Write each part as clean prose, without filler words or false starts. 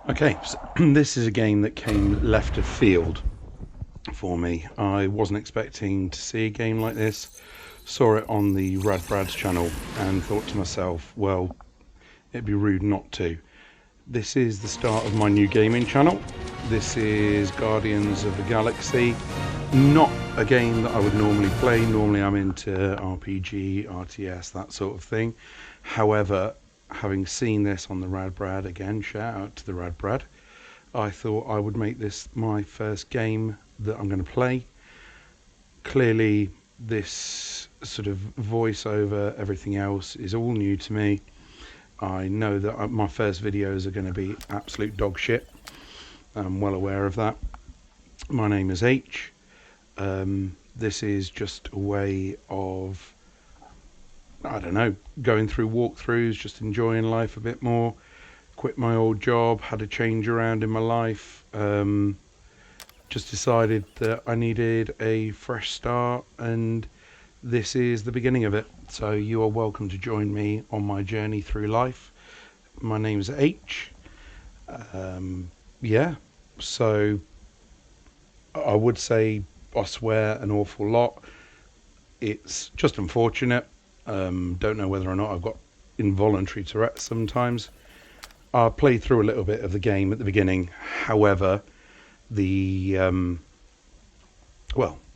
Okay, so this is a game that came left of field for me. I wasn't expecting to see a game like this. Saw it on the Rad Brad's channel and thought to myself, well, it'd be rude not to. This is the start of my new gaming channel. This is Guardians of the Galaxy. Not a game that I would normally play. Normally I'm into RPG, RTS, that sort of thing. However, having seen this on the Rad Brad, again, shout out to the Rad Brad, I thought I would make this my first game that I'm going to play. Clearly, this sort of voiceover, everything else is all new to me. I know that my first videos are going to be absolute dog shit. I'm well aware of that. My name is H. This is just a way of, I don't know, going through walkthroughs, just enjoying life a bit more. Quit my old job, had a change around in my life. Just decided that I needed a fresh start, and this is the beginning of it. So you are welcome to join me on my journey through life. My name's H. Yeah, so I would say I swear an awful lot. It's just unfortunate. Don't know whether or not I've got involuntary Tourette's sometimes. I played through a little bit of the game at the beginning. However, the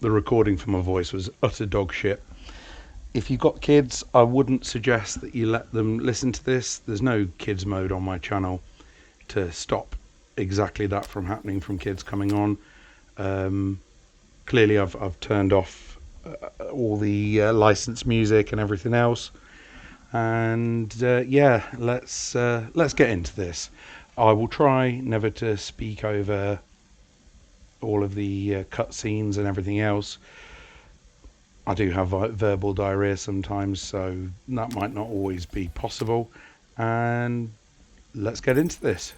recording for my voice was utter dog shit. If you've got kids, I wouldn't suggest that you let them listen to this. There's no kids mode on my channel to stop exactly that from happening, from kids coming on. Clearly I've turned off all the licensed music and everything else, and yeah, let's get into this. I will try never to speak over all of the cutscenes and everything else. I do have verbal diarrhea sometimes, so that might not always be possible, and let's get into this.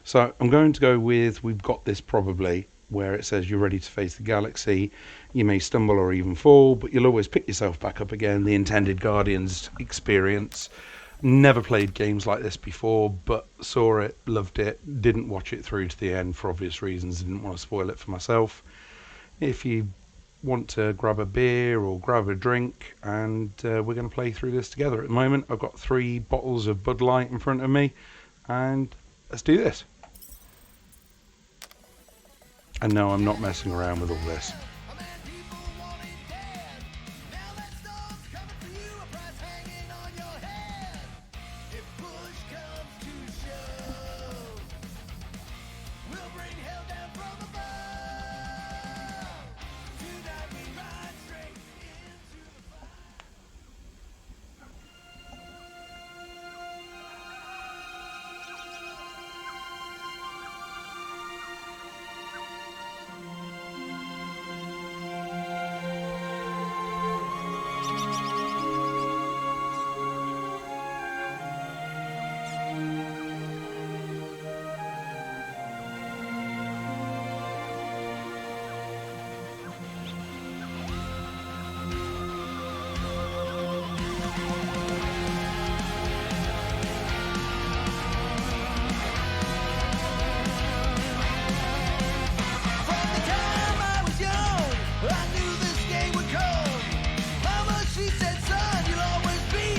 So I'm going to go with "We've Got This Probably," where it says you're ready to face the galaxy. You may stumble or even fall, but you'll always pick yourself back up again. The intended Guardians experience. Never played games like this before, but saw it, loved it, didn't watch it through to the end for obvious reasons, didn't want to spoil it for myself. If you want to grab a beer or grab a drink, and we're going to play through this together. At the moment I've got 3 bottles of Bud Light in front of me, and let's do this. And no, I'm not messing around with all this.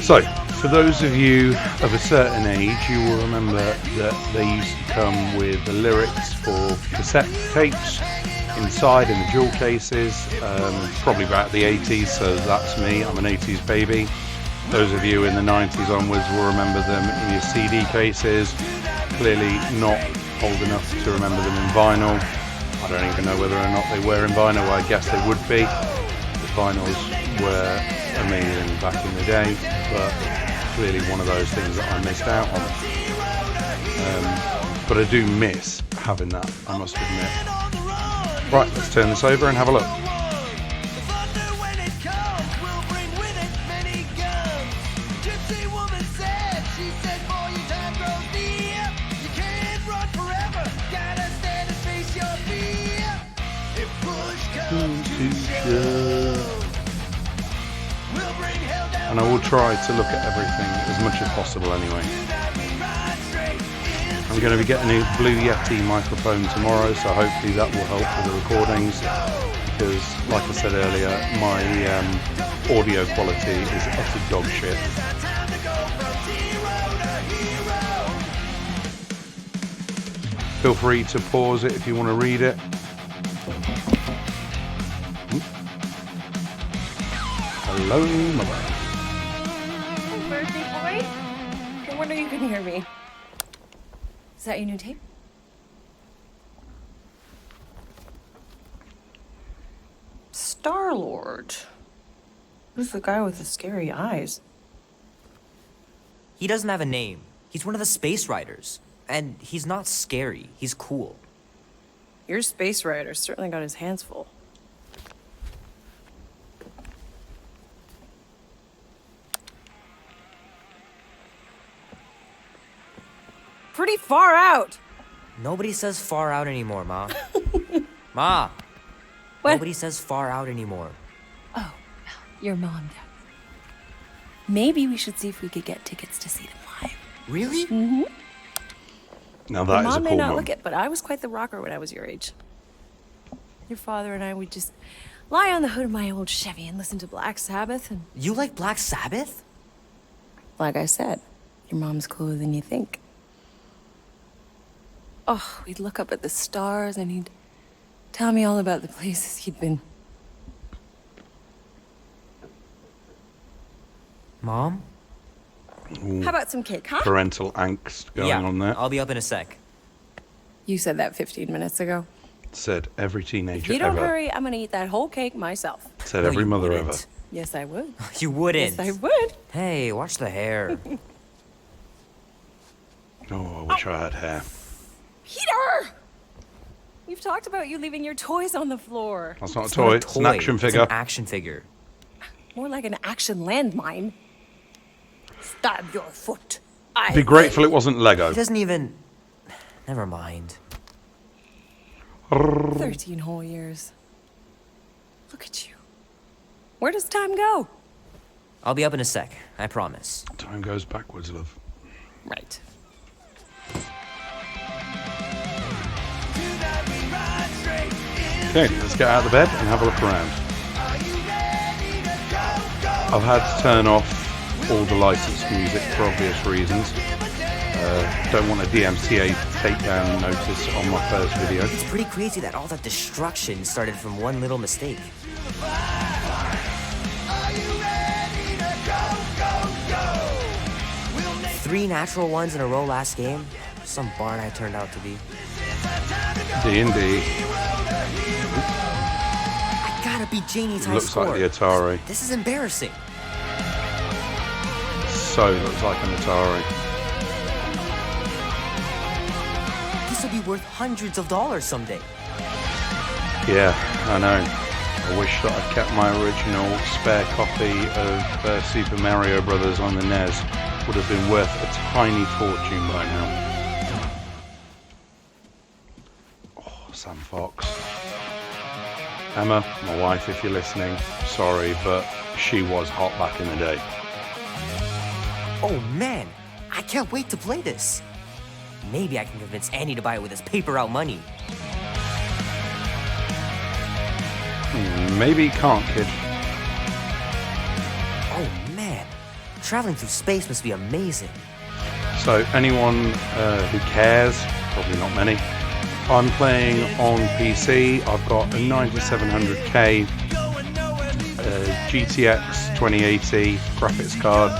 So, for those of you of a certain age, you will remember that they used to come with the lyrics for cassette tapes inside in the jewel cases, probably about the 80s, so that's me, I'm an 80s baby. Those of you in the 90s onwards will remember them in your CD cases, clearly not old enough to remember them in vinyl. I don't even know whether or not they were in vinyl. I guess they would be. The vinyls were amazing back in the day, but clearly one of those things that I missed out on. But I do miss having that, I must admit. Right, let's turn this over and have a look. And I will try to look at everything as much as possible anyway. I'm going to be getting a Blue Yeti microphone tomorrow, so hopefully that will help with the recordings, because like I said earlier, my audio quality is utter dog shit. Feel free to pause it if you want to read it. Hello, mother. Hey, birthday boy. No wonder you couldn't hear me. Is that your new tape? Star-Lord. Who's the guy with the scary eyes? He doesn't have a name. He's one of the space riders. And he's not scary. He's cool. Your space rider certainly got his hands full. Pretty far out. Nobody says far out anymore, Ma. Ma! What? Nobody says far out anymore. Oh, your mom does. Maybe we should see if we could get tickets to see them live. Really? Mm-hmm. Now Your that is a mom may cool not mum. look it, but I was quite the rocker when I was your age. Your father and I would just lie on the hood of my old Chevy and listen to Black Sabbath and... You like Black Sabbath? Like I said, your mom's cooler than you think. Oh, we'd look up at the stars and he'd tell me all about the places he'd been. Mom? How about some cake, huh? Parental angst going on there. I'll be up in a sec. You said that 15 minutes ago. Said every teenager If you don't ever. hurry, I'm gonna eat that whole cake myself. Said No, every you mother wouldn't. ever. Yes, I would. You wouldn't. Yes, I would. Hey, watch the hair. Oh, I wish I had hair. Peter! We've talked about you leaving your toys on the floor. That's not a It's toy, not a it's an action It's figure. an action figure. More like an action landmine. Stab your foot. Be grateful it wasn't Lego. He doesn't even... Never mind. 13 whole years. Look at you. Where does time go? I'll be up in a sec. I promise. Time goes backwards, love. Right. Okay, let's get out of the bed and have a look around. I've had to turn off all the licensed music for obvious reasons. Don't want a DMCA takedown notice on my first video. It's pretty crazy that all that destruction started from one little mistake. Three natural ones in a row last game. Some barn I turned out to be. D&D I gotta beat Janie's high looks score. like the Atari. This is embarrassing. So looks like an Atari. This will be worth hundreds of dollars someday. Yeah, I know. I wish that I'd kept my original spare copy of Super Mario Brothers on the NES. Would have been worth a tiny fortune by now. Oh, Sam Fox. Emma, my wife, if you're listening, sorry, but she was hot back in the day. Oh man, I can't wait to play this. Maybe I can convince Andy to buy it with his paper out money. Maybe you can't, kid. Oh man, traveling through space must be amazing. So anyone who cares, probably not many, I'm playing on PC. I've got a 9700K GTX 2080 graphics card,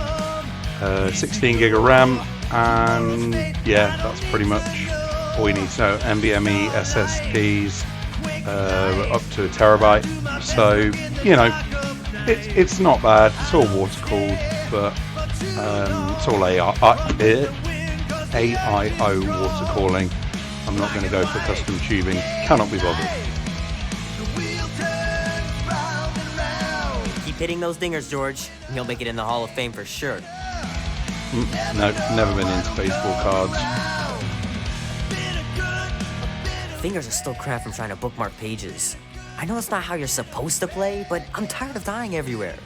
16 gig of RAM, and yeah, that's pretty much all you need to know. NVMe SSDs up to a terabyte. So you know, it's not bad. It's all water cooled, but it's all AIO water cooling. I'm not going to go for custom tubing. Cannot be bothered. Keep hitting those dingers, George, and you'll make it in the Hall of Fame for sure. No, never been into baseball cards. Fingers are still cramped from trying to bookmark pages. I know it's not how you're supposed to play, but I'm tired of dying everywhere.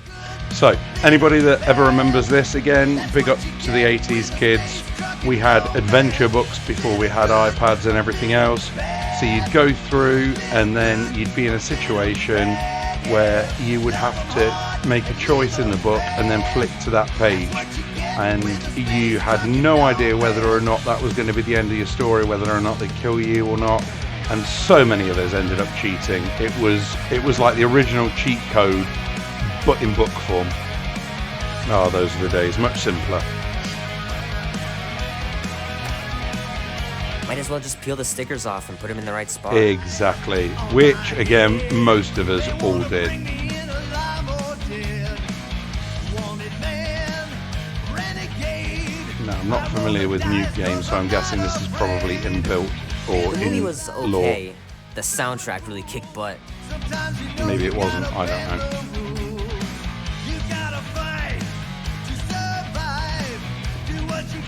So, anybody that ever remembers this, again, big up to the 80s kids. We had adventure books before we had iPads and everything else. So you'd go through and then you'd be in a situation where you would have to make a choice in the book and then flick to that page. And you had no idea whether or not that was going to be the end of your story, whether or not they'd kill you or not. And so many of us ended up cheating. It was like the original cheat code, but in book form. Oh, those are the days. Much simpler. Might as well just peel the stickers off and put them in the right spot. Exactly. Which, again, most of us all did. No, I'm not familiar with Mute games, so I'm guessing this is probably inbuilt or The movie in was lore. okay. The soundtrack really kicked butt. Maybe it wasn't. I don't know.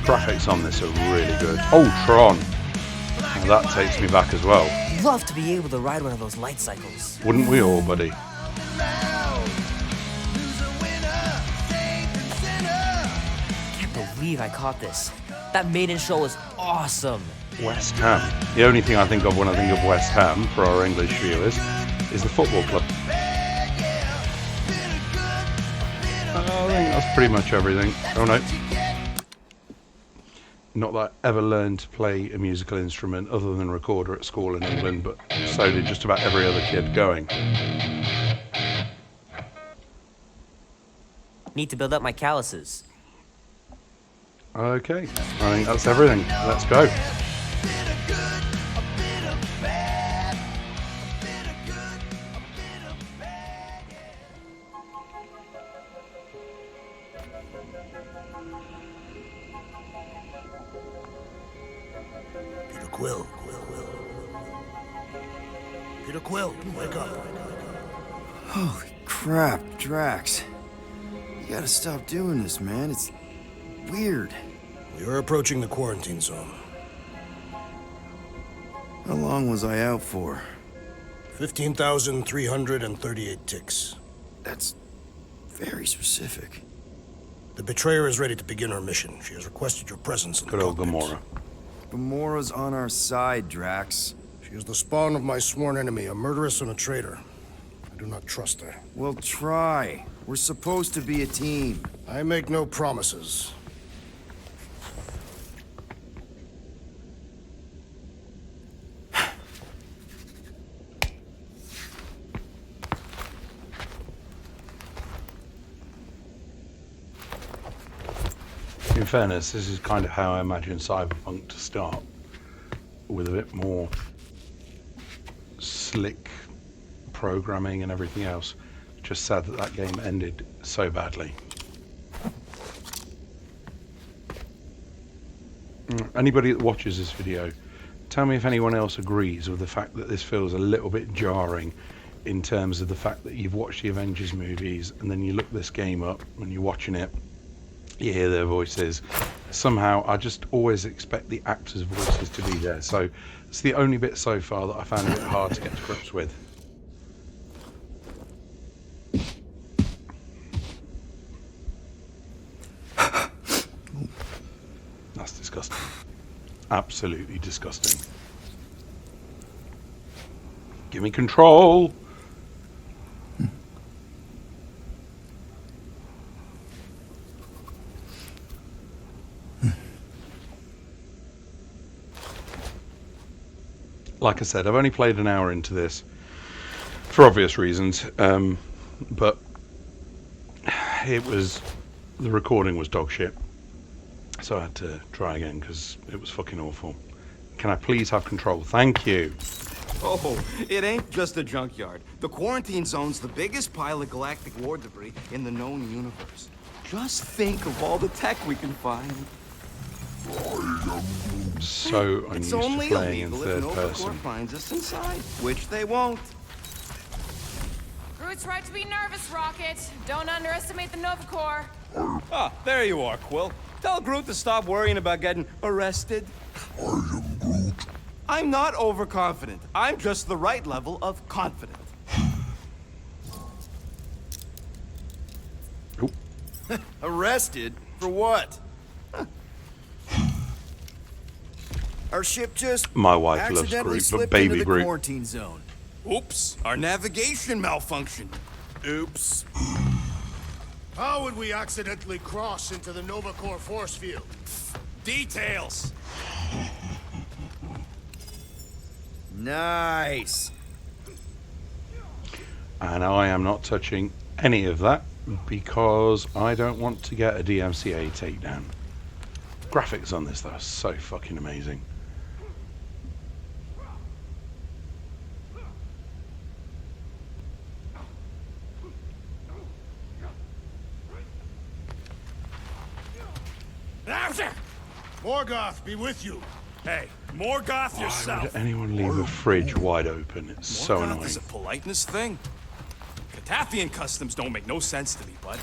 Graphics on this are really good. Oh, Tron. Now that takes me back as well. Love to be able to ride one of those light cycles. Wouldn't we all, buddy? Can't believe I caught this. That maiden show was awesome. West Ham. The only thing I think of when I think of West Ham, for our English viewers, is the football club. I think that's pretty much everything. Oh no. Not that I ever learned to play a musical instrument other than recorder at school in England, but so did just about every other kid going. Need to build up my calluses. Okay, I think that's everything. Let's go. Quill. Peter Quill, wake up. Holy crap, Drax. You gotta stop doing this, man. It's weird. We are approaching the quarantine zone. How long was I out for? 15,338 ticks. That's very specific. The betrayer is ready to begin her mission. She has requested your presence in the Good old cockpit. Gamora. Gamora's on our side, Drax. She is the spawn of my sworn enemy, a murderess and a traitor. I do not trust her. Well, try. We're supposed to be a team. I make no promises. In fairness, this is kind of how I imagine Cyberpunk to start, with a bit more slick programming and everything else. Just sad that that game ended so badly. Anybody that watches this video, tell me if anyone else agrees with the fact that this feels a little bit jarring in terms of the fact that you've watched the Avengers movies and then you look this game up when you're watching it, you hear their voices. Somehow I just always expect the actors' voices to be there, so it's the only bit so far that I found a bit hard to get to grips with. That's disgusting. Absolutely disgusting. Give me control. Like I said, I've only played an hour into this for obvious reasons, but the recording was dog shit, so I had to try again because it was fucking awful. Can I please have control? Thank you. Oh, it ain't just a junkyard. The quarantine zone's the biggest pile of galactic war debris in the known universe. Just think of all the tech we can find. So I'm It's used to only playing in illegal if third Nova Corps person. finds us inside, which they won't. Groot's right to be nervous, Rocket. Don't underestimate the Nova Corps. Ah, there you are, Quill. Tell Groot to stop worrying about getting arrested. I am Groot. I'm not overconfident. I'm just the right level of confident. Arrested? For what? Our ship just My wife loves accidentally Groot, but slipped baby into the Groot. quarantine zone. Oops, our navigation malfunctioned. Oops. How would we accidentally cross into the Nova Corps force field? Details. Nice. And I am not touching any of that because I don't want to get a DMCA takedown. Graphics on this though are so fucking amazing. Morgoth be with you. Hey, Morgoth Why yourself. would anyone leave a fridge wide open? It's so Morgoth annoying. is a politeness thing. Catastrophic customs don't make no sense to me, bud.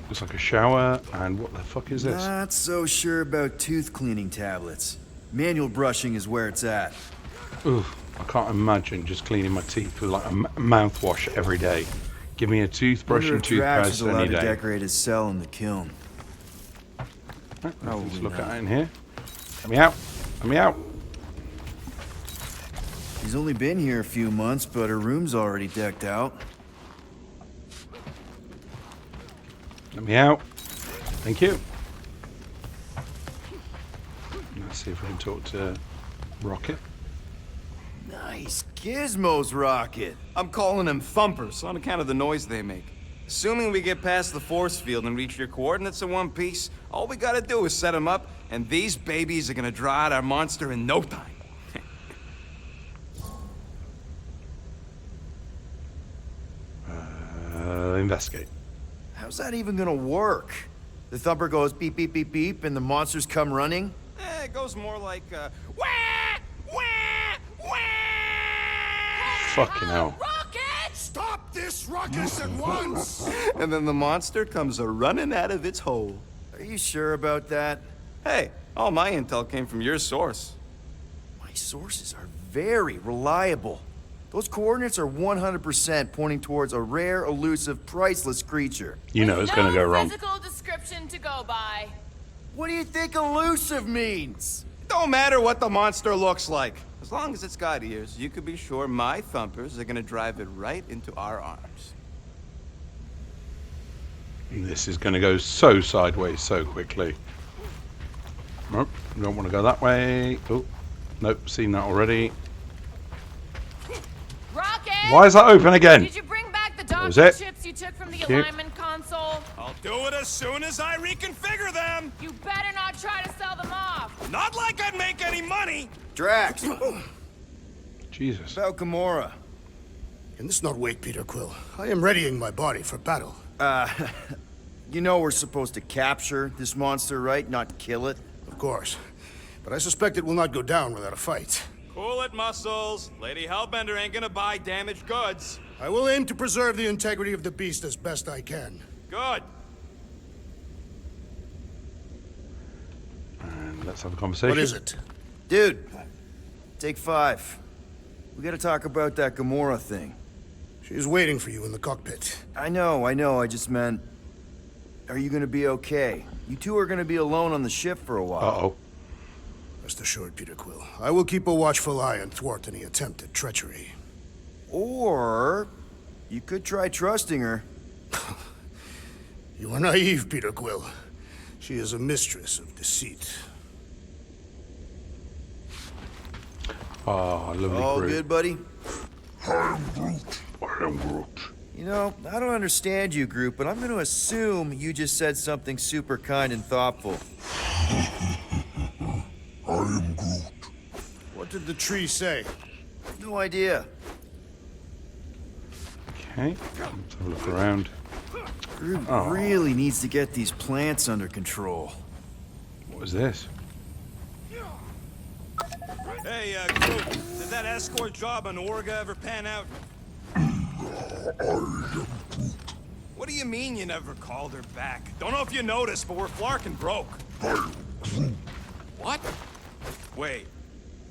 Looks like a shower, and what the fuck is this? Not so sure about tooth cleaning tablets. Manual brushing is where it's at. Ooh, I can't imagine just cleaning my teeth with like a mouthwash every day. Give me a toothbrush Wonder and if Drax is toothpaste allowed any to day. decorate his cell in the kiln. Right, let's Probably look not. at it in here. Let me out. Let me out. He's only been here a few months, but her room's already decked out. Let me out. Thank you. Let's see if we can talk to Rocket. Nice gizmos, Rocket. I'm calling them thumpers on account of the noise they make. Assuming we get past the force field and reach your coordinates in one piece, all we gotta do is set them up, and these babies are gonna draw out our monster in no time. Investigate. How's that even gonna work? The thumper goes beep, beep, beep, beep, and the monsters come running? It goes more like, wah, wah, wah. Fucking hell. Rocket! Stop this ruckus at once! And then the monster comes a-running out of its hole. Are you sure about that? Hey, all my intel came from your source. My sources are very reliable. Those coordinates are 100% pointing towards a rare, elusive, priceless creature. You know it's going to go wrong. Physical description to go by. What do you think elusive means? Don't matter what the monster looks like. As long as it's got ears, you could be sure my thumpers are gonna drive it right into our arms. This is going to go so sideways so quickly. Nope, don't want to go that way. Oh, nope, seen that already. Rocket! Why is that open again? Did you bring back the was docking it. chips you took from the Cute. alignment console? I'll do it as soon as I reconfigure them. You better not try to sell them off. Not like I'd make any money. Drax, Jesus. about Gamora. Can this not wait, Peter Quill? I am readying my body for battle. You know we're supposed to capture this monster, right? Not kill it? Of course. But I suspect it will not go down without a fight. Cool it, Muscles. Lady Hellbender ain't gonna buy damaged goods. I will aim to preserve the integrity of the beast as best I can. Good. And let's have a conversation. What is it? Dude, take 5. We gotta talk about that Gamora thing. She's waiting for you in the cockpit. I know, I just meant... Are you gonna be okay? You two are gonna be alone on the ship for a while. Uh-oh. Rest assured, Peter Quill. I will keep a watchful eye and thwart any attempt at treachery. Or... you could try trusting her. You are naive, Peter Quill. She is a mistress of deceit. Oh, lovely All Groot. good, buddy? I am Groot. You know, I don't understand you, Groot, but I'm gonna assume you just said something super kind and thoughtful. What did the tree say? No idea. Okay, let's have a look around. Groot really needs to get these plants under control. What is this? Hey, Groot, did that escort job on Orga ever pan out? What do you mean you never called her back? Don't know if you noticed, but we're flarkin' broke. What? Wait,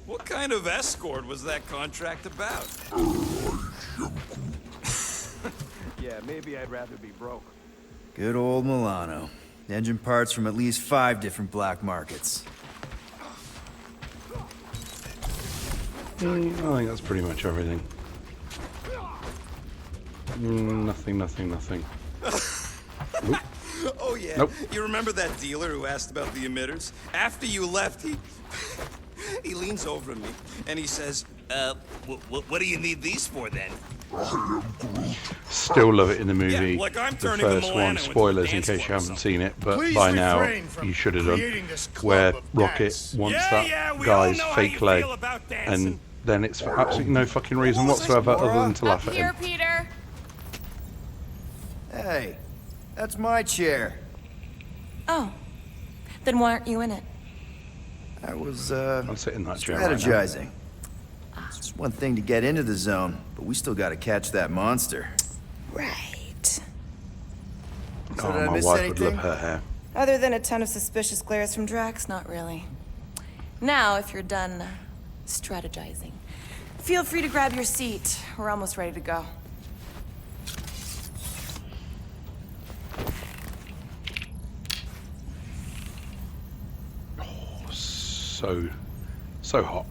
what kind of escort was that contract about? Yeah, maybe I'd rather be broke. Good old Milano. Engine parts from at least 5 different black markets. I think that's pretty much everything. Nothing. Oh, yeah. Nope. You remember that dealer who asked about the emitters? After you left, he leans over to me and he says, what do you need these for then? Still love it in the movie. Yeah, like I'm The turning the first Milano one, into a spoilers in dance case you floor or haven't seen it, but Please by now refrain from you should have done. creating this club Where of Rocket dance. wants Yeah, we all that guy's know how fake you leg, feel about and dancing. then it's for absolutely no fucking reason whatsoever other than to Up laugh at here, him. Peter. Hey, that's my chair. Oh. Then why aren't you in it? I was, I'll sit in that chair right now. strategizing. It's just one thing to get into the zone, but we still gotta catch that monster. Right. So did Oh, I my miss wife would anything? love her hair. Other than a ton of suspicious glares from Drax, not really. Now, if you're done strategizing, feel free to grab your seat. We're almost ready to go. So hot.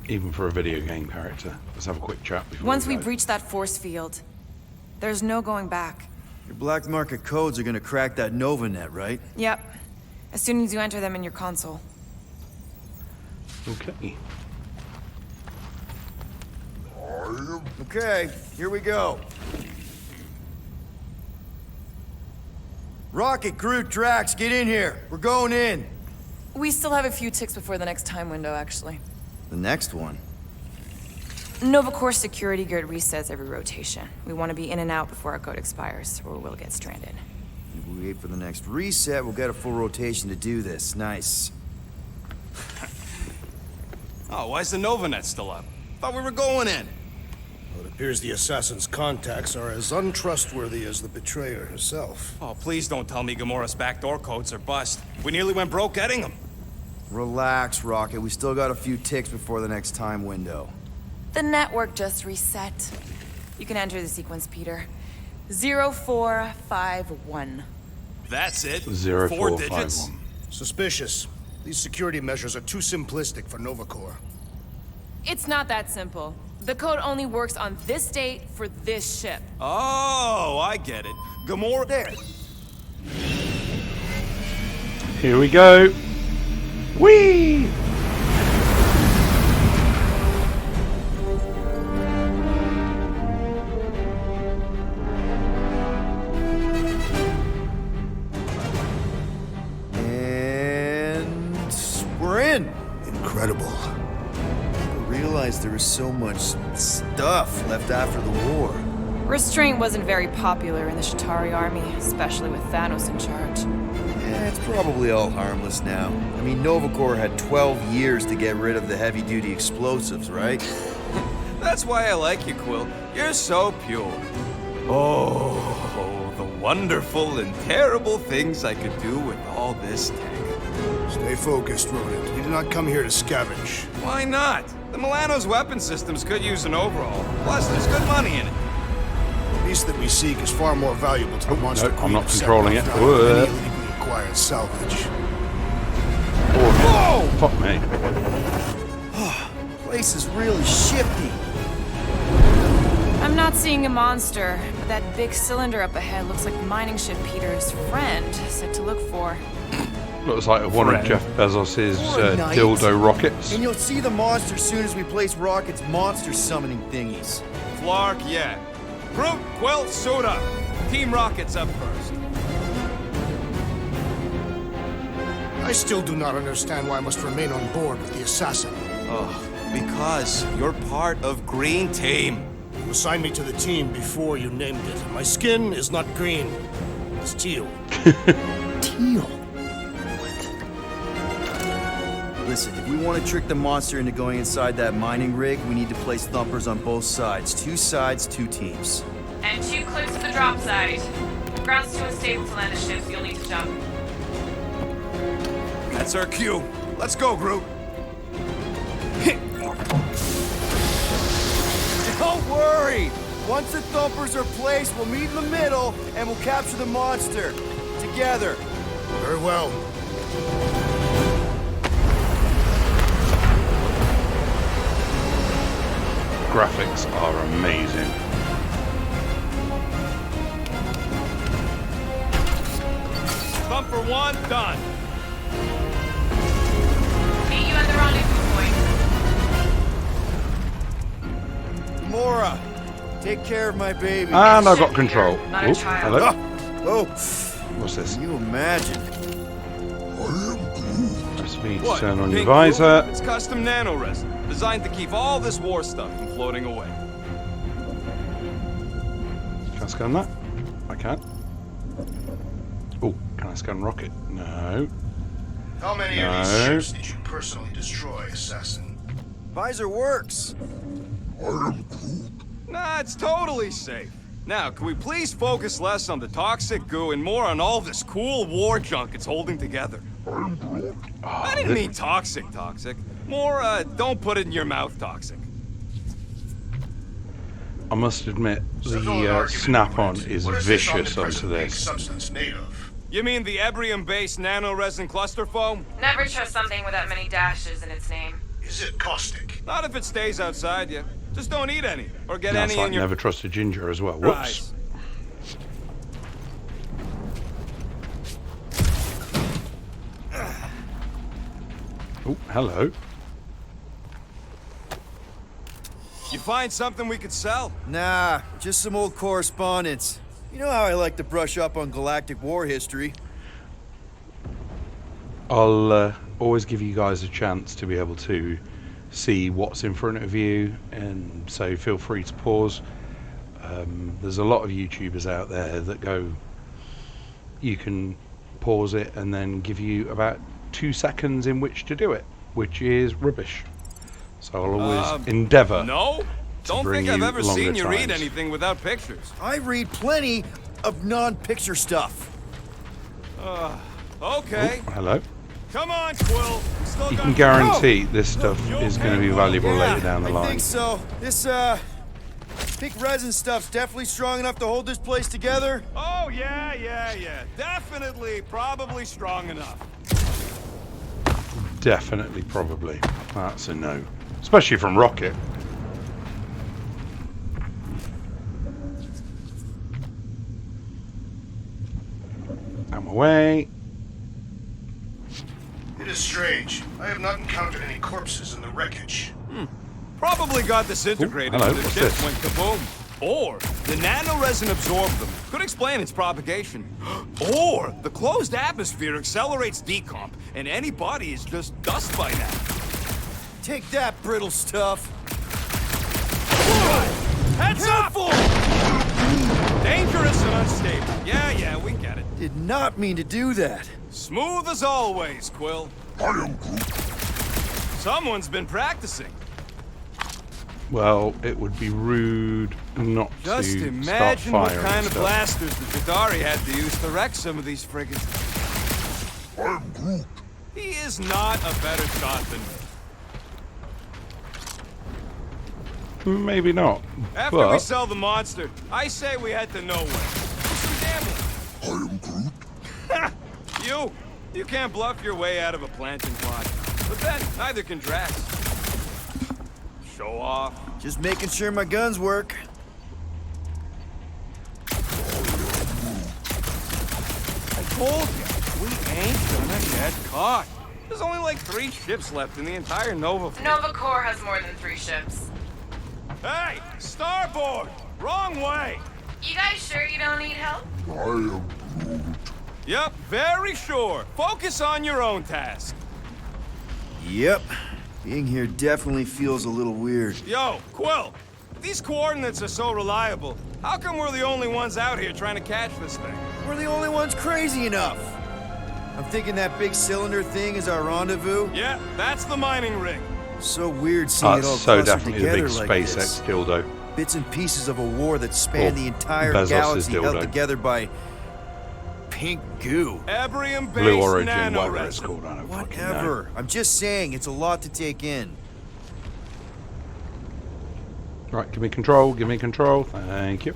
Even for a video game character. Let's have a quick chat before Once we we go. breach that force field, there's no going back. Your black market codes are gonna crack that Nova net, right? Yep. As soon as you enter them in your console. Okay. Okay, here we go. Rocket, Groot, Drax, get in here. We're going in. We still have a few ticks before the next time window, actually. The next one. Nova Corps security grid resets every rotation. We want to be in and out before our code expires, or we'll get stranded. If we wait for the next reset, we'll get a full rotation to do this. Nice. Oh, why's the Novanet still up? Thought we were going in. Well, it appears the assassin's contacts are as untrustworthy as the betrayer herself. Oh, please don't tell me Gamora's backdoor codes are bust. We nearly went broke getting them. Relax, Rocket. We still got a few ticks before the next time window. The network just reset. You can enter the sequence, Peter. 0451. That's it. 0451. 4 digits. Suspicious. These security measures are too simplistic for Nova Corps. It's not that simple. The code only works on this date for this ship. Oh, I get it. Gamora. There. Here we go. Whee! And we're in. Incredible. I realized there was so much stuff left after the war. Restraint wasn't very popular in the Shatari army, especially with Thanos in charge. Yeah, it's probably all harmless now. I mean, Nova Corps had 12 years to get rid of the heavy-duty explosives, right? That's why I like you, Quill. You're so pure. Oh, the wonderful and terrible things I could do with all this tech. Stay focused, Rodent. We did not come here to scavenge. Why not? The Milano's weapon systems could use an overhaul. Plus, there's good money in it. The beast that we seek is far more valuable to the monster no, I'm queen not of controlling Seknarf it. than Whoa. any illegally acquired salvage. Oh, fuck me. Place is really shifty. I'm not seeing a monster, but that big cylinder up ahead looks like the mining ship Peter's friend said to look for. Looks like one of Jeff Bezos's For a night. dildo rockets. And you'll see the monster soon as we place Rocket's monster summoning thingies. Flark, yeah. Groot, Quill, suit up. Team Rocket's up first. I still do not understand why I must remain on board with the assassin. Oh, because you're part of Green Team. You assigned me to the team before you named it. My skin is not green. It's teal. Teal. Listen, if we want to trick the monster into going inside that mining rig, we need to place thumpers on both sides. 2 sides, 2 teams. And 2 clips to the drop side. Ground's too unstable to land the ship, so you'll need to jump. That's our cue. Let's go, Groot. Don't worry! Once the thumpers are placed, we'll meet in the middle, and we'll capture the monster. Together. Very well. Graphics are amazing. Thumper 1, done. Meet you at the rendezvous point. Mora, take care of my baby. And I got control. Not a Oh, child. hello. Oh, What's this? can you imagine? Press V to What? turn on your Pink visor. glue? It's custom nano resin, designed to keep all this war stuff from floating away. Can I scan that? I can. Oh, can I scan rocket? No. How many of these No. ships did you personally destroy, Assassin? Visor works. Nah, it's totally safe. Now, can we please focus less on the toxic goo and more on all this cool war junk it's holding together? I didn't mean toxic. More, don't put it in your mouth toxic. I must admit, Settle an the argument, snap-on Brent. is What this vicious onto omnipresent pink this. substance made of? You mean the Ebrium-based nano-resin cluster foam? Never trust something with that many dashes in its name. Is it caustic? Not if it stays outside you. Just don't eat any, or get That's any like in your... never trust a ginger as well. Right. Whoops. Oh, hello. You find something we could sell? Nah, just some old correspondence. You know how I like to brush up on galactic war history. I'll always give you guys a chance to be able to see what's in front of you, and so feel free to pause. There's a lot of YouTubers out there that go, you can pause it and then give you about 2 seconds in which to do it, which is rubbish. So I'll always endeavour. No? Don't bring think I've you ever longer seen you read times. anything without pictures. I read plenty of non-picture stuff. Okay. Oh, hello. Come on, Quill. We still You got- can guarantee this stuff You is going to okay, be Will? valuable Yeah, later down the I line. think so. This, pink resin stuff's definitely strong enough to hold this place together. Oh, yeah. Definitely, probably strong enough. Definitely, probably. That's a no. Especially from Rocket. I'm away. It is strange. I have not encountered any corpses in the wreckage. Probably got disintegrated hello, when the what's ship this? went kaboom. Or the nano-resin absorbed them. Could explain its propagation. Or the closed atmosphere accelerates decomp, and any body is just dust by now. Take that, brittle stuff. Heads up! Dangerous and unstable. Yeah, we get it. Did not mean to do that. Smooth as always, Quill. Someone's been practicing. Well, it would be rude not Just to start imagine what firing kind of stuff. blasters the Jadari had to use to wreck some of these frigates. He is not a better shot than me. Maybe not. After we but sell the monster, I say we head to nowhere. Just gambling. You can't bluff your way out of a planting plot. But then, neither can Drax. Show off. Just making sure my guns work. I told you, we ain't gonna get caught. There's only like 3 ships left in the entire Nova fleet. Nova Corps has more than 3 ships. Hey, starboard! Wrong way! You guys sure you don't need help? Yep, very sure. Focus on your own task. Yep. Being here definitely feels a little weird. Yo, Quill, if these coordinates are so reliable, how come we're the only ones out here trying to catch this thing? We're the only ones crazy enough. I'm thinking that big cylinder thing is our rendezvous. Yeah, that's the mining rig. So weird seeing it all that's so clustered definitely the together big like SpaceX this. dildo. Bits and pieces of a war that spanned Or the entire Bezos's galaxy held dildo. together by pink goo. Ebrium-based Blue Origin, whatever it's nano-resin. called. I don't fucking know. Whatever. I'm just saying, it's a lot to take in. Right, give me control, give me control. Thank you.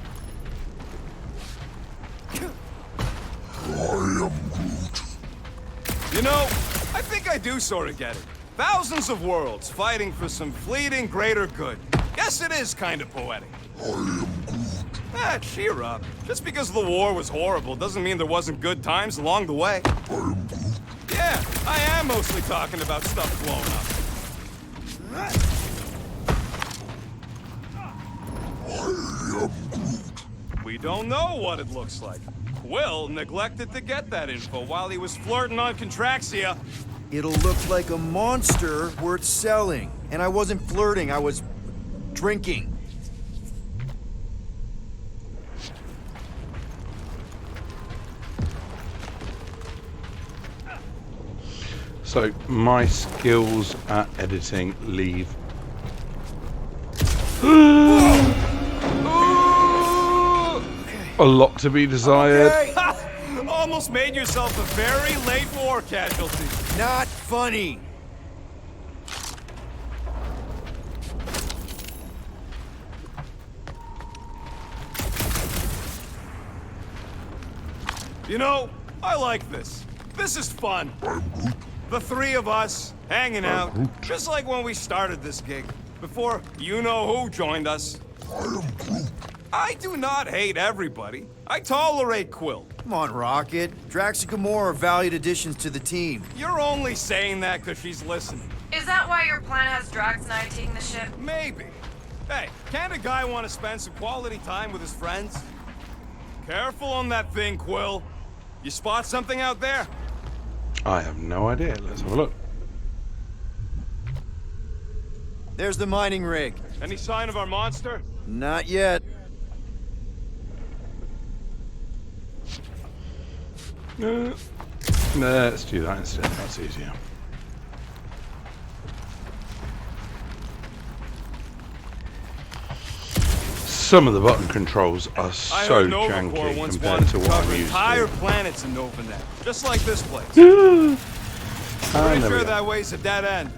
You know, I think I do sort of get it. Thousands of worlds fighting for some fleeting greater good. Guess it is kind of poetic. Ah, cheer up. Just because the war was horrible doesn't mean there wasn't good times along the way. Yeah, I am mostly talking about stuff blown up. We don't know what it looks like. Quill neglected to get that info while he was flirting on Contraxia. It'll look like a monster worth selling. And I wasn't flirting, I was drinking. So my skills at editing leave. A lot to be desired. Okay. Almost made yourself a very late war casualty. Not funny. You know, I like this. This is fun. The three of us, hanging out, just like when we started this gig, before you-know-who joined us. I do not hate everybody. I tolerate Quill. Come on, Rocket. Drax and Gamora are valued additions to the team. You're only saying that because she's listening. Is that why your plan has Drax and I taking the ship? Maybe. Hey, can't a guy want to spend some quality time with his friends? Careful on that thing, Quill. You spot something out there? I have no idea. Let's have a look. There's the mining rig. Any sign of our monster? Not yet. Let's do that instead. That's easier. Some of the button controls are I so heard Nova Corps janky once compared wanted to to what cover I'm used entire to. planets in NovaNet, just like this place. Ah, Pretty there we sure go. that way's a dead end.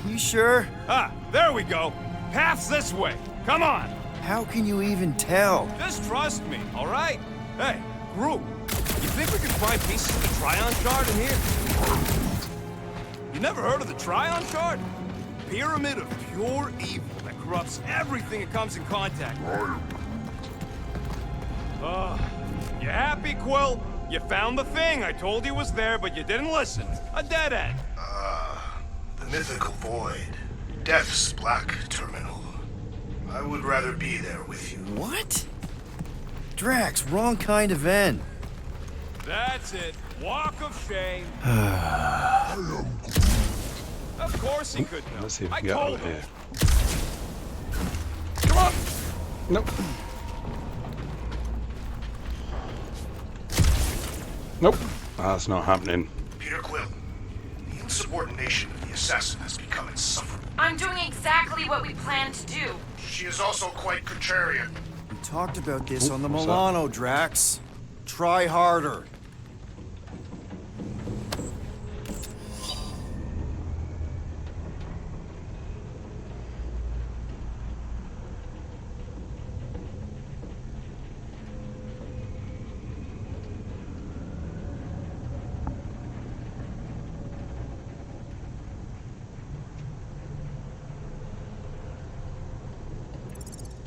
You sure? Ah, there we go. Path's this way. Come on. How can you even tell? Just trust me, all right? Hey, Groot, you think we can find pieces of the Trion Shard in here? You never heard of the Trion Shard? Pyramid of pure evil that corrupts everything it comes in contact with. You happy, Quill? You found the thing I told you was there, but you didn't listen. A dead end. The mythical void. Death's black terminal. I would rather be there with you. What? Drax, wrong kind of end. That's it. Walk of shame. Of course he could know. Let's see if we I can get told over him. here. Come on. Nope. Nope. That's not happening. Peter Quill. The insubordination of the assassin has become insufferable. I'm doing exactly what we planned to do. She is also quite contrarian. We talked about this on the what's that? Milano, Drax. Try harder.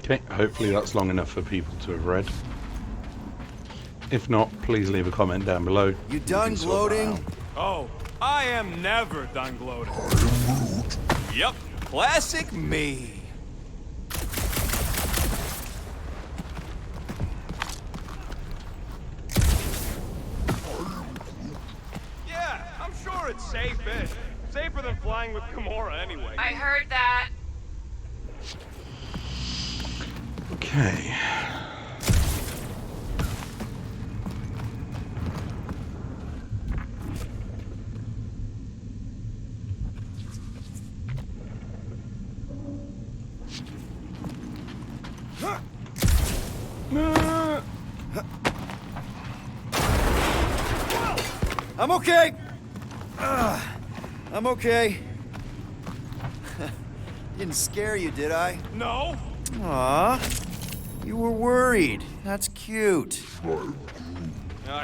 Okay, hopefully that's long enough for people to have read. If not, please leave a comment down below. You We done can sort that gloating? out. Oh, I am never done gloating. Yep, classic me. Yeah, I'm sure it's safe-ish. Safer than flying with Gamora anyway. I heard that. Okay. I'm okay. I'm okay. Didn't scare you, did I? No? Aw. You were worried. That's cute.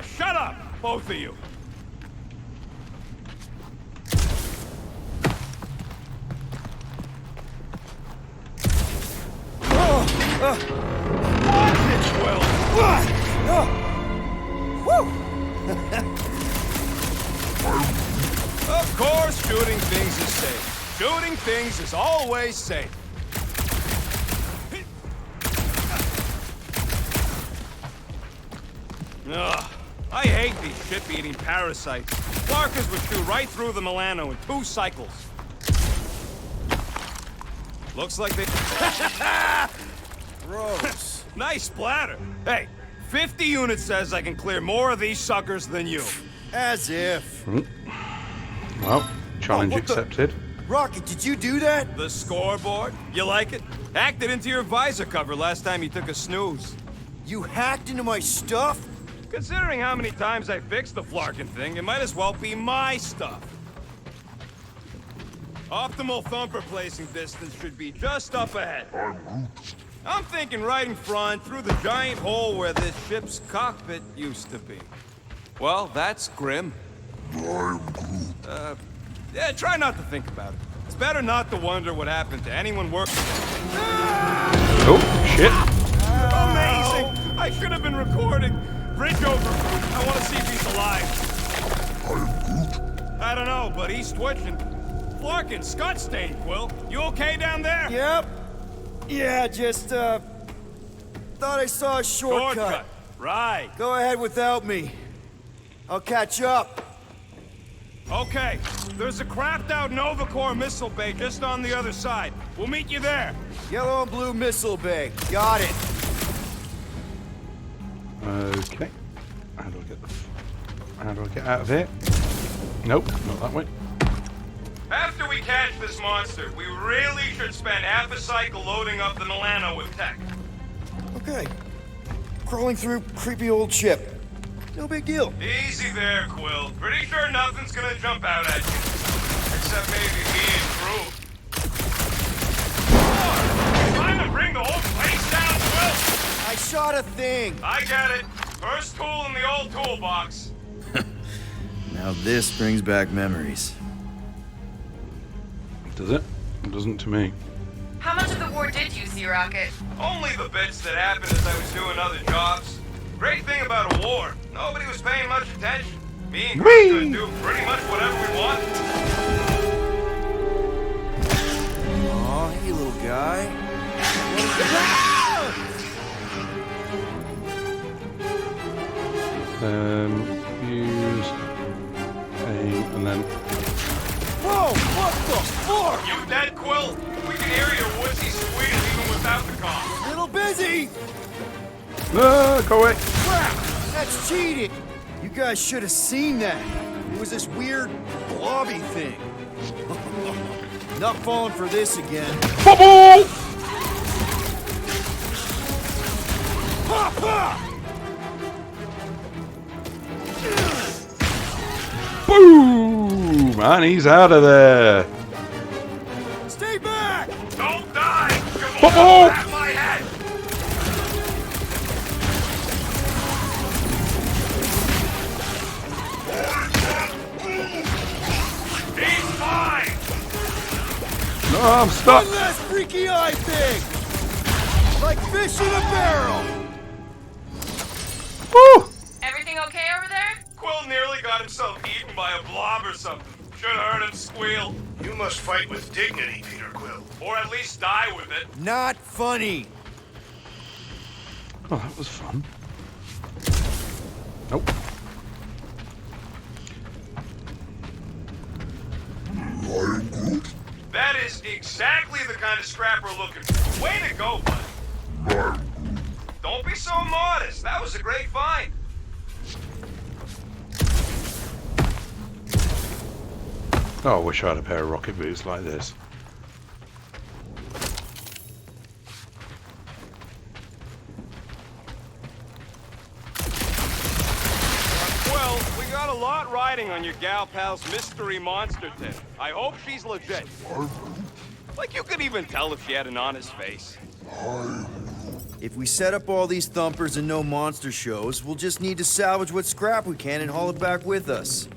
Shut up, both of you. Watch it, Will! Of course, shooting things is safe. Shooting things is always safe. Ugh, I hate these ship-eating parasites. Flarkers would chew right through the Milano in 2 cycles. Looks like they... Gross. Nice splatter. Hey, 50 units says I can clear more of these suckers than you. As if. Well, challenge what the- accepted. Rocket, did you do that? The scoreboard? You like it? Hacked it into your visor cover last time you took a snooze. You hacked into my stuff? Considering how many times I fixed the Flarkin thing, it might as well be my stuff. Optimal thumper placing distance should be just up ahead. I'm thinking right in front, through the giant hole where this ship's cockpit used to be. Well, that's grim. Yeah, try not to think about it. It's better not to wonder what happened to anyone working. Oh, shit. Amazing! I should have been recording. Bridge over. I want to see if he's alive. I don't know, but he's twitching. Flarkin, Scott stained, Quill. You okay down there? Yep. Yeah, just, thought I saw a shortcut. Right. Go ahead without me. I'll catch up. Okay. There's a crapped out Nova Corps missile bay just on the other side. We'll meet you there. Yellow and blue missile bay. Got it. Okay. How do I get out of here? Nope, not that way. After we catch this monster, we really should spend half a cycle loading up the Milano with tech. Okay. Crawling through creepy old ship. No big deal. Easy there, Quill. Pretty sure nothing's gonna jump out at you. Except maybe me and crew. Trying to bring the whole place down, Quill! I shot a thing. I get it. First tool in the old toolbox. Now this brings back memories. Does it? It doesn't to me. How much of the war did you see, Rocket? Only the bits that happened as I was doing other jobs. Great thing about a war, nobody was paying much attention. Me and Chris could do pretty much whatever we want. Aw, hey little guy. Use aim and then Whoa, what the fuck? You dead, Quill? We can hear your woodsy squeal even without the comm. Little busy. go away. Crap, that's cheating. You guys should have seen that. It was this weird blobby thing. Not falling for this again. Bubble! Ha ha! Boom! And he's out of there. Stay back! Don't die! Come on, Bubble! at my head! He's fine! No, I'm stuck. One last freaky eye thing! Like fish in a barrel! Woo! Everything okay over there? Quill nearly got himself eaten by a blob or something. Should have heard him squeal. You must fight with dignity, Peter Quill. Or at least die with it. Not funny. Oh, that was fun. Nope. That is exactly the kind of scrap we're looking for. Way to go, bud. Don't be so modest. That was a great find. Oh, I wish I had a pair of rocket boots like this. Well, we got a lot riding on your gal pal's mystery monster tip. I hope she's legit. Like you could even tell if she had an honest face. If we set up all these thumpers and no monster shows, we'll just need to salvage what scrap we can and haul it back with us.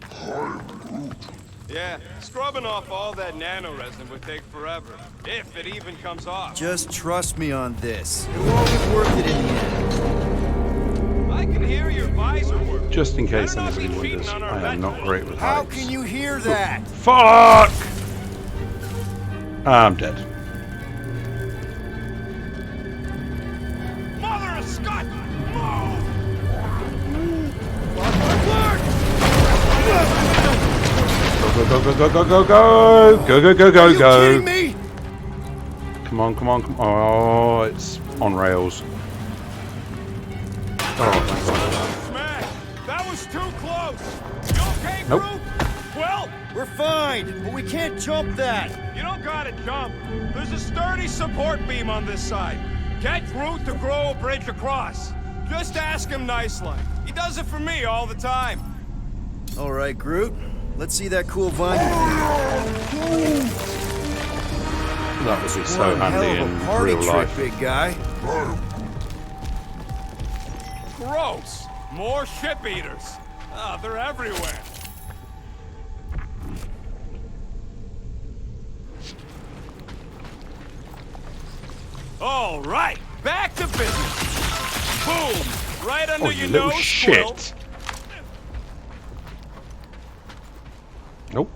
Yeah, scrubbing off all that nano resin would take forever, if it even comes off. Just trust me on this. It will all be worth it in the end. I can hear your visor work. Just in case Better not be anybody cheating wonders, on our I am not veterans. great with How heights. can you hear that? Fuck! I'm dead. Mother of Scott! Go, go, go, go, go, go, go! Go, go, go, go, Are you go! kidding me? Come on, come on, come on. Oh, it's on rails. Oh, Smack! That was too close! You okay, Nope. Groot? Well, We're fine, but we can't jump that. you don't gotta jump. There's a sturdy support beam on this side. Get Groot to grow a bridge across. Just ask him nice-like. He does it for me all the time. All right, Groot. Let's see that cool vine. that would be so One hell handy of in a party real trick, life. big guy. Gross! More ship eaters. Ah, they're everywhere. All right, back to business. Boom! Right under Oh, your you little nose, Quill. shit! Nope.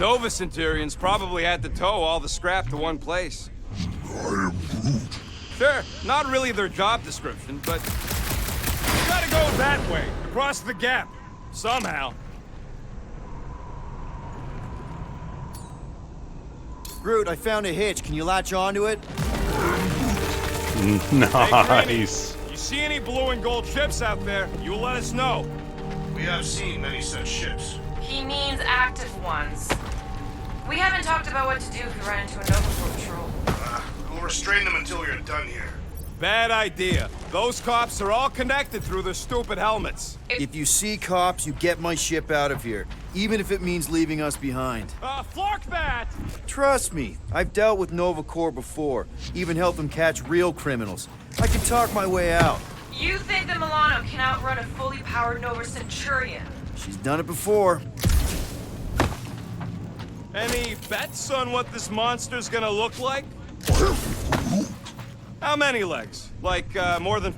Nova Centurions probably had to tow all the scrap to one place. Sure, not really their job description, but you gotta go that way, across the gap, somehow. Groot, I found a hitch. Can you latch onto it? Nice. You see any blue and gold ships out there, you let us know. We have seen many such ships. He means active ones. We haven't talked about what to do if we run into a Nova patrol. We'll restrain them until we're done here. Bad idea. Those cops are all connected through their stupid helmets. If you see cops, you get my ship out of here, even if it means leaving us behind. Flark that! Trust me, I've dealt with Nova Corps before, even helped them catch real criminals. I can talk my way out. You think the Milano can outrun a fully powered Nova Centurion? She's done it before. Any bets on what this monster's gonna look like? How many legs? Like, more than...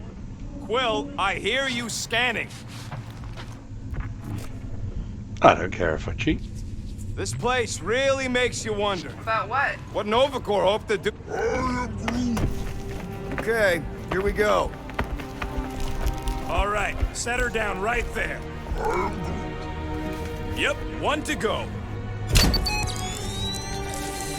Quill, I hear you scanning. I don't care if I cheat. This place really makes you wonder. About what? What Nova Corps hoped to do... Okay, here we go. All right, set her down right there. Yep, one to go.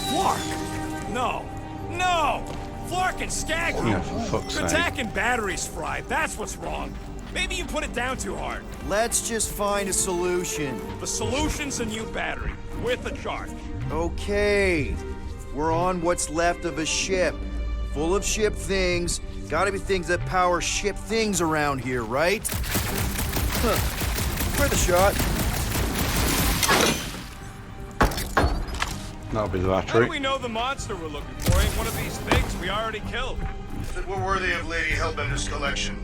Flark! No, no! Flark and Skag Yeah, for fuck's Your sake. attack and battery's fried, that's what's wrong. Maybe you put it down too hard. Let's just find a solution. The solution's a new battery, with a charge. Okay, we're on what's left of a ship. Full of ship things. Gotta be things that power ship things around here, right? Huh. Worth a shot. That'll be the How do battery. we know the monster we're looking for ain't one of these things we already killed? If it were worthy of Lady Hellbender's collection.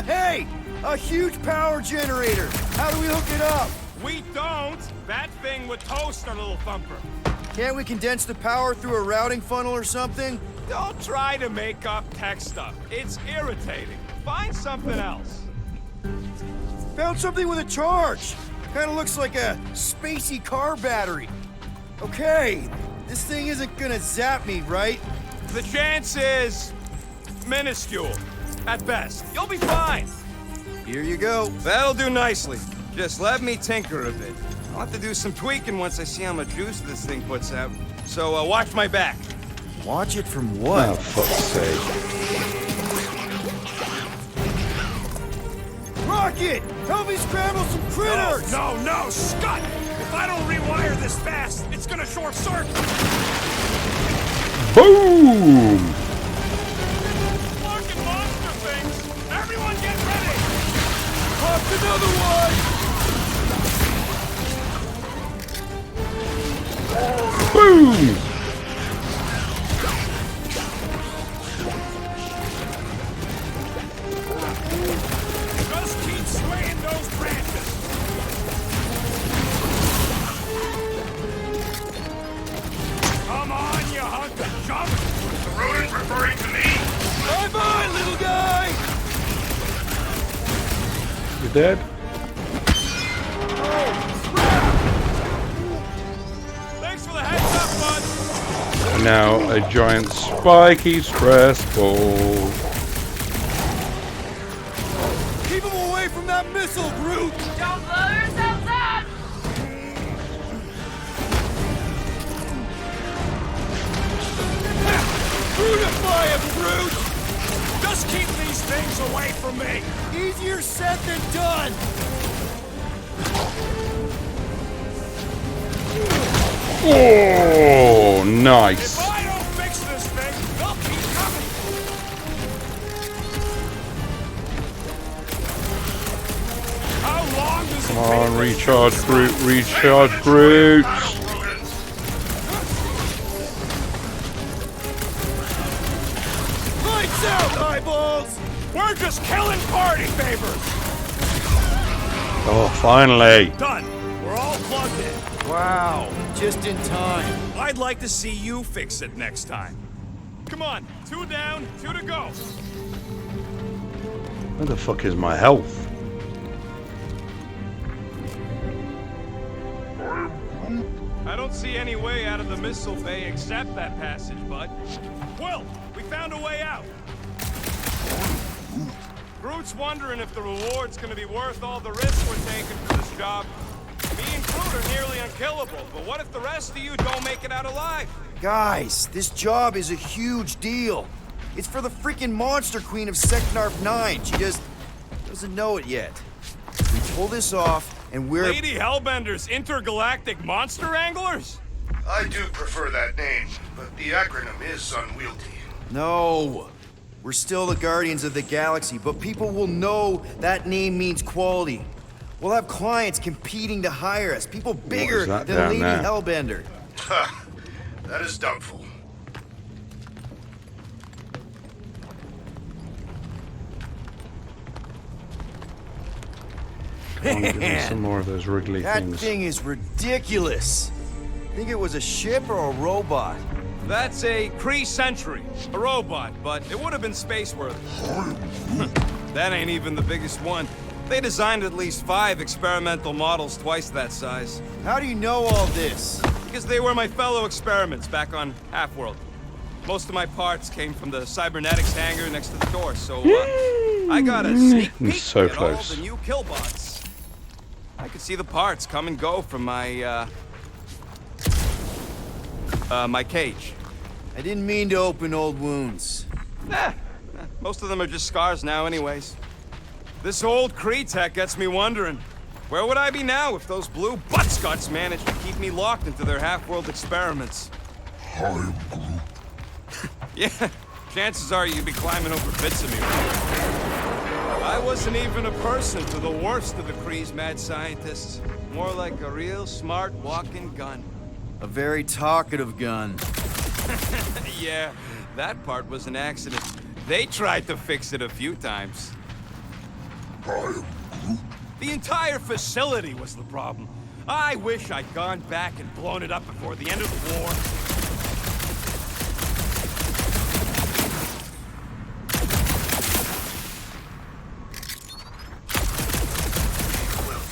Hey! A huge power generator! How do we hook it up? We don't! That thing would toast our little thumper. Can't we condense the power through a routing funnel or something? Don't try to make up tech stuff. It's irritating. Find something else. Found something with a charge. Kinda looks like a spacey car battery. Okay, this thing isn't gonna zap me, right? The chance is minuscule, at best. You'll be fine. Here you go. That'll do nicely. Just let me tinker a bit. I'll have to do some tweaking once I see how much juice this thing puts out. So watch my back. Watch it from Oh, what? fuck's sake. Rocket! Help me scramble some critters! No, Scott! If I don't rewire this fast, it's gonna short circuit. Boom! Fucking monster things! Everyone get ready! Popped another one! Boom! Just keep swaying those branches. Come on, you hunk of junk. The rodent referring to me. Bye-bye, little guy. You dead? Thanks for the heads up, bud. And now a giant spiky stress ball. Keep him away from that missile, Groot! Don't blow yourselves up! Brutify him, Groot. Just keep these things away from me. Easier said than done! Oh, nice. If I don't fix this thing, they'll keep coming. How long does it Come take on, this recharge to Groot, stop? recharge Groot. Rodents. Lights out, eyeballs! We're just killing party favors. Oh, finally. Done. We're all plugged in. Wow, just in time. I'd like to see you fix it next time. Come on, 2 down, 2 to go. Where the fuck is my health? I don't see any way out of the missile bay except that passage, bud. Quill, we found a way out. Groot's wondering if the reward's gonna be worth all the risk we're taking for this job. Me and Groot are nearly unkillable, but what if the rest of you don't make it out alive? Guys, this job is a huge deal. It's for the freaking monster queen of Seknarf 9. She just doesn't know it yet. We pull this off, and we're... Lady Hellbender's intergalactic monster anglers? I do prefer that name, but the acronym is unwieldy. No. We're still the Guardians of the Galaxy, but people will know that name means quality. We'll have clients competing to hire us, people bigger that than down Lady there? Hellbender. Ha! That is doubtful. Come on, give me some more of those wriggly That things. thing is ridiculous. Think it was a ship or a robot? That's a Kree Sentry, a robot, but it would have been space-worthy. That ain't even the biggest one. They designed at least 5 experimental models twice that size. How do you know all this? Because they were my fellow experiments back on Half-World. Most of my parts came from the cybernetics hangar next to the door, so I got a sneak peek So at all close. the new killbots. I could see the parts come and go from my, my cage. I didn't mean to open old wounds. Most of them are just scars now anyways. This old Kree tech gets me wondering, where would I be now if those blue butt-scuts managed to keep me locked into their half-world experiments? Yeah, chances are you'd be climbing over bits of me. I wasn't even a person to the worst of the Kree's mad scientists. More like a real smart walking gun. A very talkative gun. Yeah, that part was an accident. They tried to fix it a few times. The entire facility was the problem. I wish I'd gone back and blown it up before the end of the war. Will,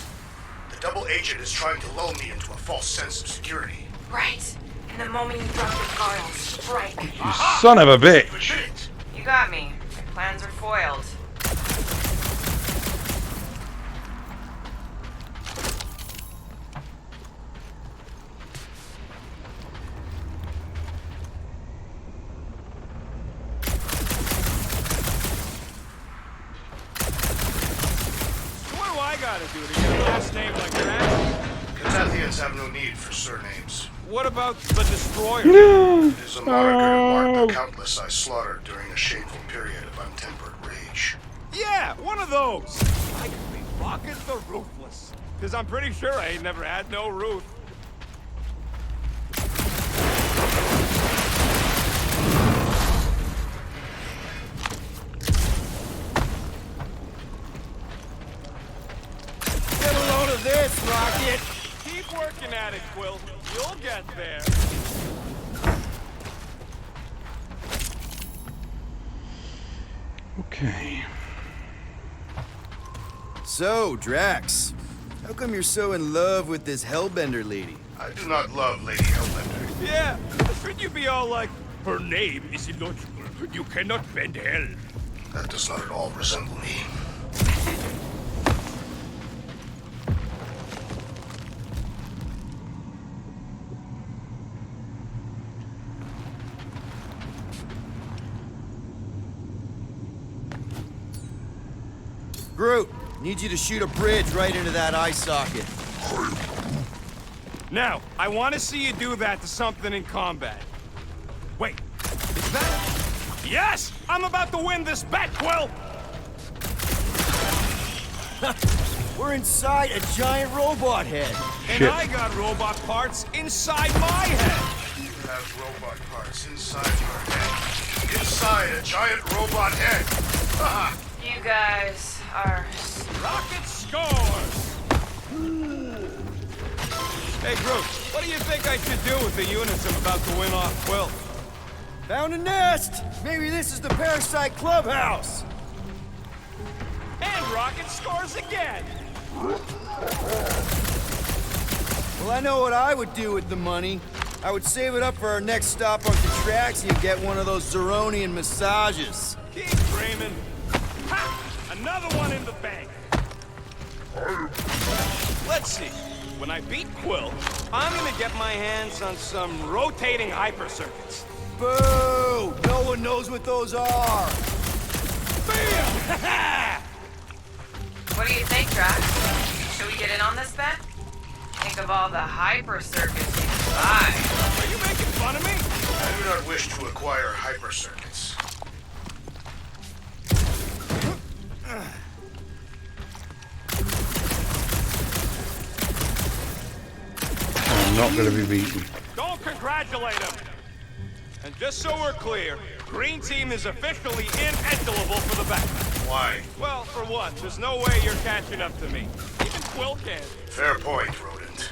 the double agent is trying to lull me into a false sense of security. Right. And the moment you drop your guard, I'll strike. You son of a You bitch! admit it. You got me. Your plans are foiled. What do I gotta do to get a last name like that? Catastrophics have no need for surnames. What about the Destroyer? It is a moniker to mark the countless I slaughtered during a shameful period of untempered rage. Yeah, one of those. I could be Rocket the Ruthless. Because I'm pretty sure I ain't never had no Ruth. get there. Okay. So, Drax, how come you're so in love with this Hellbender lady? I do not love Lady Hellbender. Yeah, shouldn't you be all like, her name is illogical. You cannot bend hell. That does not at all resemble me. Groot, need you to shoot a bridge right into that eye socket. Now, I want to see you do that to something in combat. Wait, is that... Yes! I'm about to win this bet, Quill! We're inside a giant robot head. And Shit. I got robot parts inside my head! You have robot parts inside your head. Inside a giant robot head. Haha. You guys are... Rocket scores! Hey, Groot, what do you think I should do with the units I'm about to win off Quill? Found a nest! Maybe this is the Parasite Clubhouse! And Rocket scores again! Well, I know what I would do with the money. I would save it up for our next stop on Catraxi and get one of those Zeronian massages. Keep dreaming. Ha! Another one in the bank. Let's see. When I beat Quill, I'm gonna get my hands on some rotating hyper circuits. Boo! No one knows what those are! Bam! What do you think, Drax? Should we get in on this bet? Think of all the hyper circuits you can buy. Are you making fun of me? I do not wish to acquire hyper circuits. I'm not going to be beaten. Don't congratulate him. And just so we're clear, Green Team is officially ineligible for the bet. Why? Well, for one, there's no way you're catching up to me. Even Quill can. Fair point, rodent.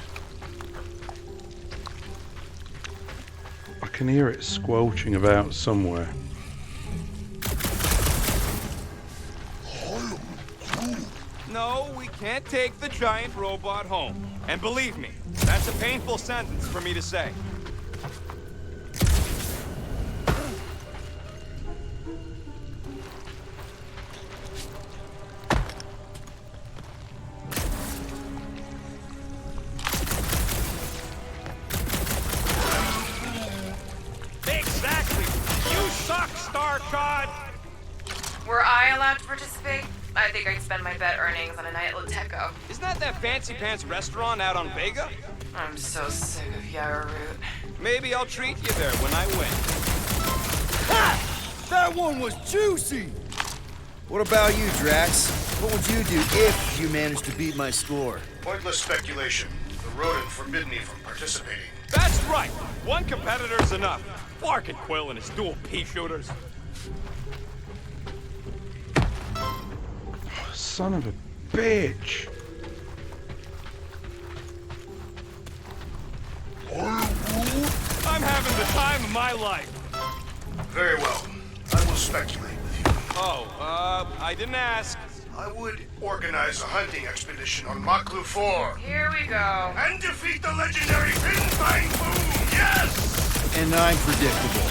I can hear it squelching about somewhere. No, we can't take the giant robot home. And believe me, that's a painful sentence for me to say. Exactly! You suck, Star Cod! Were I allowed to participate? I think I'd spend my bet earnings on a night at Loteco. Isn't that fancy pants restaurant out on Vega? I'm so sick of Yarroot. Maybe I'll treat you there when I win. Ha! That one was juicy! What about you, Drax? What would you do if you managed to beat my score? Pointless speculation. The rodent forbid me from participating. That's right! One competitor's enough. Flark and Quill and his dual pea shooters. Son of a bitch. I'm having the time of my life. Very well. I will speculate with you. Oh, I didn't ask. I would organize a hunting expedition on Maklu 4 Here we go. and defeat the legendary Pin Bang Boom! Yes! And I'm predictable.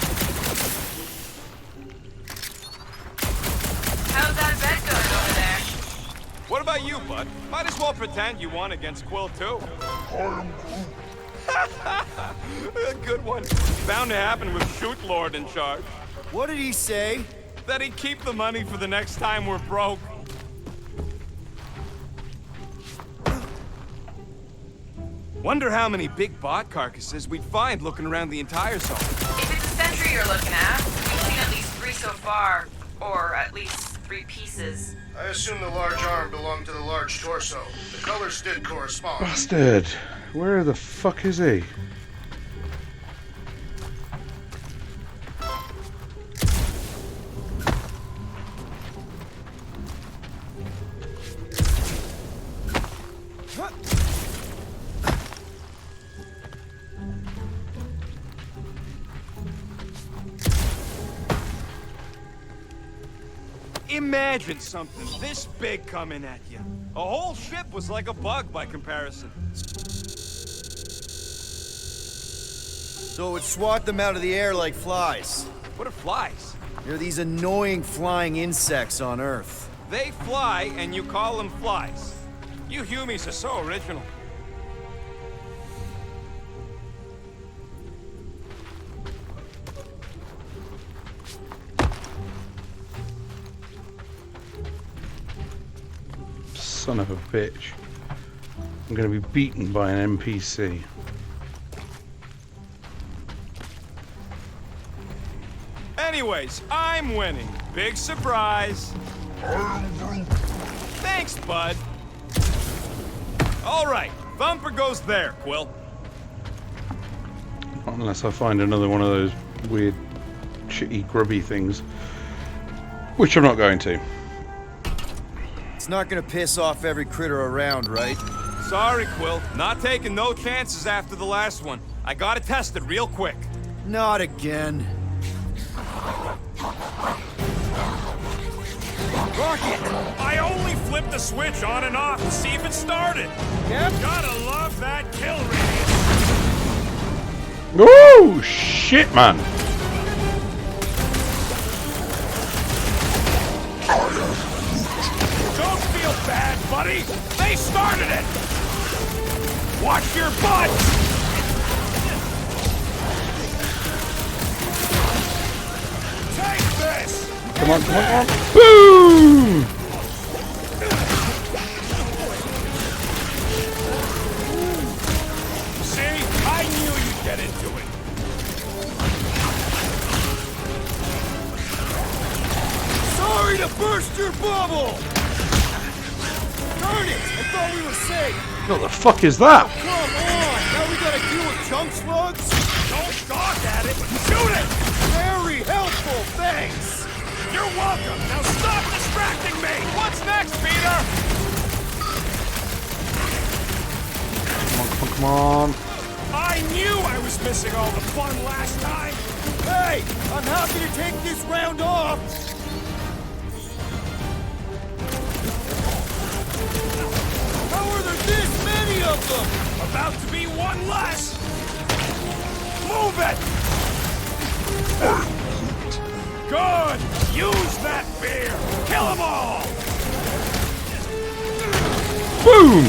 How's that bet going over there? What about you, bud? Might as well pretend you won against Quill, too. Good one. Bound to happen with Shoot Lord in charge. What did he say? That he'd keep the money for the next time we're broke. Wonder how many big bot carcasses we'd find looking around the entire zone. If it's a sentry you're looking at, we've seen at least 3 so far. Or at least 3 pieces. I assume the large arm belonged to the large torso. The colors did correspond. Bastard. Where the fuck is he? Imagine something this big coming at you. A whole ship was like a bug by comparison. So it swat them out of the air like flies. What are flies? They're these annoying flying insects on Earth. They fly, and you call them flies. You Humies are so original. Son of a bitch. I'm going to be beaten by an NPC. Anyways, I'm winning. Big surprise. Thanks, bud. All right, Thumper goes there, Quill. Not unless I find another one of those weird, shitty, grubby things. Which I'm not going to. It's not gonna piss off every critter around, right? Sorry, Quill. Not taking no chances after the last one. I gotta test it real quick. Not again. Rocket! I only flipped the switch on and off to see if it started. Yep. Gotta love that kill radius. Oh shit, man! Don't feel bad, buddy. They started it. Watch your butt. Take this. Come on, come on, come on! Boom! See, I knew you'd get into it. Sorry to burst your bubble! Darn it! I thought we were safe! What the fuck is that? Come on! Now we gotta deal with junk slugs? Don't gawk at it. Shoot it. Very helpful, thanks! You're welcome. Now stop distracting me. What's next, Peter? Come on, come on, come on. I knew I was missing all the fun last time. Hey! I'm happy to take this round off! How are there this many of them? About to be one less. Move it. Good. Use that beer. Kill them all. Boom!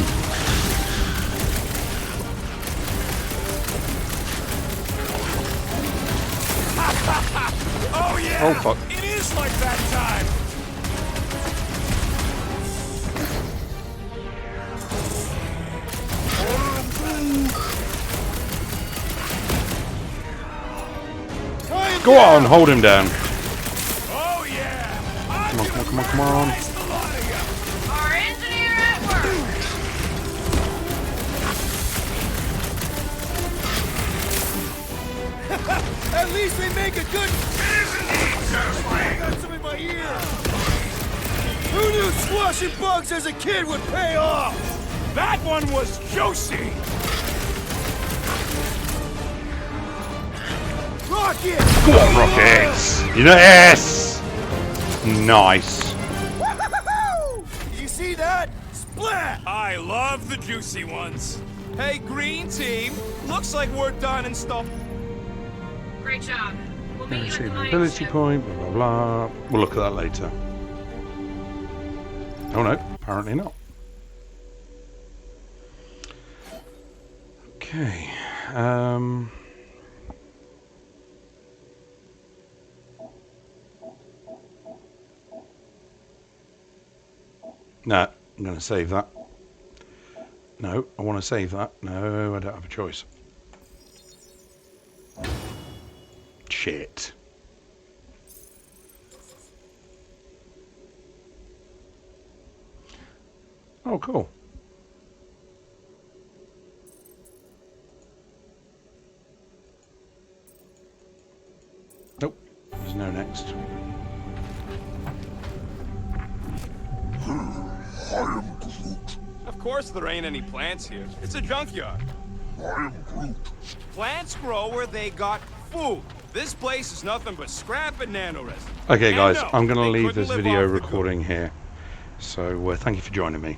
Oh yeah. Oh fuck. It is like that time. Go on, hold him down. Oh yeah. Come on, come on, come on, come on. Our engineer at work. At least they make a good... I got some in my ear! Who knew squashing bugs as a kid would pay off? That one was juicy. Rocket! Go on, Rockets! Yes! Nice. You see that? Splat! I love the juicy ones. Hey, green team. Looks like we're done and stuff. Great job. We'll meet you at the Receive mining ability ship. point, blah, blah, blah. We'll look at that later. Oh no, apparently not. Okay. No, I'm going to save that. No, I want to save that. No, I don't have a choice. Shit. Oh, cool. Nope, there's no next. Of course there ain't any plants here. It's a junkyard. Plants grow where they got food. This place is nothing but scrap and nanoresin. Okay, And guys, no, I'm going to they leave couldn't this live video off the recording here. So thank you for joining me.